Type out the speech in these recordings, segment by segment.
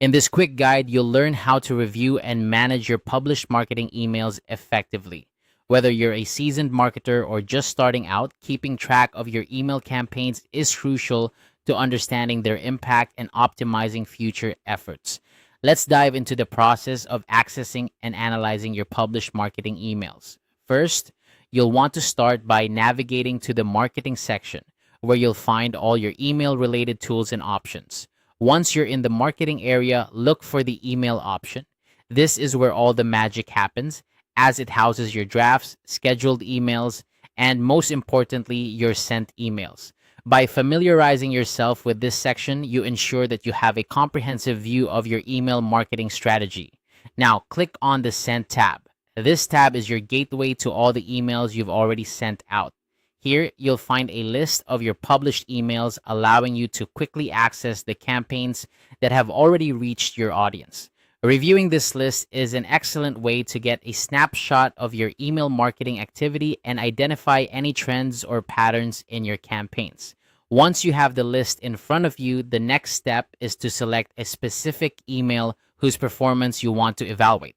In this quick guide, you'll learn how to review and manage your published marketing emails effectively. Whether you're a seasoned marketer or just starting out, keeping track of your email campaigns is crucial to understanding their impact and optimizing future efforts. Let's dive into the process of accessing and analyzing your published marketing emails. First, you'll want to start by navigating to the marketing section, where you'll find all your email related tools and options. Once you're in the marketing area, look for the email option. This is where all the magic happens, as it houses your drafts, scheduled emails, and most importantly, your sent emails. By familiarizing yourself with this section, you ensure that you have a comprehensive view of your email marketing strategy. Now, click on the Sent tab. This tab is your gateway to all the emails you've already sent out. Here, you'll find a list of your published emails, allowing you to quickly access the campaigns that have already reached your audience. Reviewing this list is an excellent way to get a snapshot of your email marketing activity and identify any trends or patterns in your campaigns. Once you have the list in front of you, the next step is to select a specific email whose performance you want to evaluate.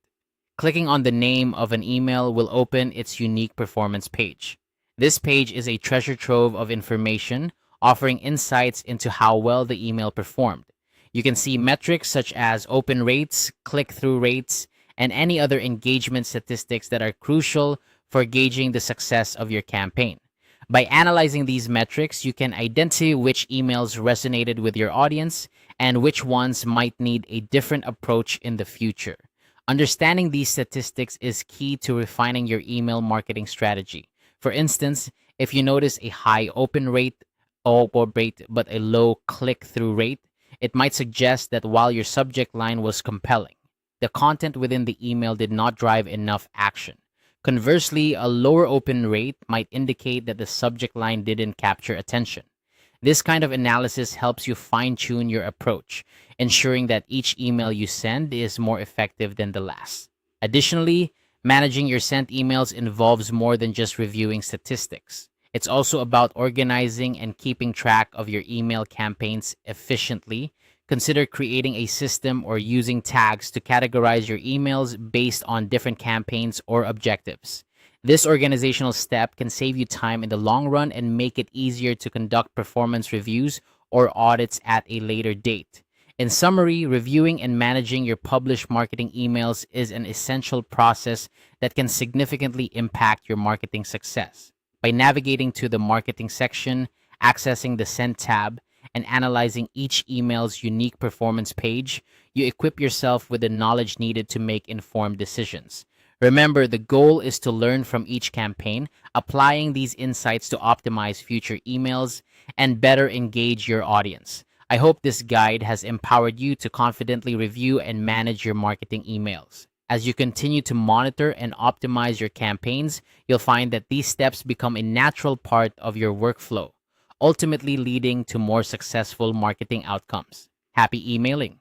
Clicking on the name of an email will open its unique performance page. This page is a treasure trove of information, offering insights into how well the email performed. You can see metrics such as open rates, click-through rates, and any other engagement statistics that are crucial for gauging the success of your campaign. By analyzing these metrics, you can identify which emails resonated with your audience and which ones might need a different approach in the future. Understanding these statistics is key to refining your email marketing strategy. For instance, if you notice a high open rate but a low click-through rate, it might suggest that while your subject line was compelling, the content within the email did not drive enough action. Conversely, a lower open rate might indicate that the subject line didn't capture attention. This kind of analysis helps you fine-tune your approach, ensuring that each email you send is more effective than the last. Additionally, managing your sent emails involves more than just reviewing statistics. It's also about organizing and keeping track of your email campaigns efficiently. Consider creating a system or using tags to categorize your emails based on different campaigns or objectives. This organizational step can save you time in the long run and make it easier to conduct performance reviews or audits at a later date. In summary, reviewing and managing your published marketing emails is an essential process that can significantly impact your marketing success. By navigating to the marketing section, accessing the Send tab, and analyzing each email's unique performance page, you equip yourself with the knowledge needed to make informed decisions. Remember, the goal is to learn from each campaign, applying these insights to optimize future emails and better engage your audience. I hope this guide has empowered you to confidently review and manage your marketing emails. As you continue to monitor and optimize your campaigns, you'll find that these steps become a natural part of your workflow, ultimately leading to more successful marketing outcomes. Happy emailing!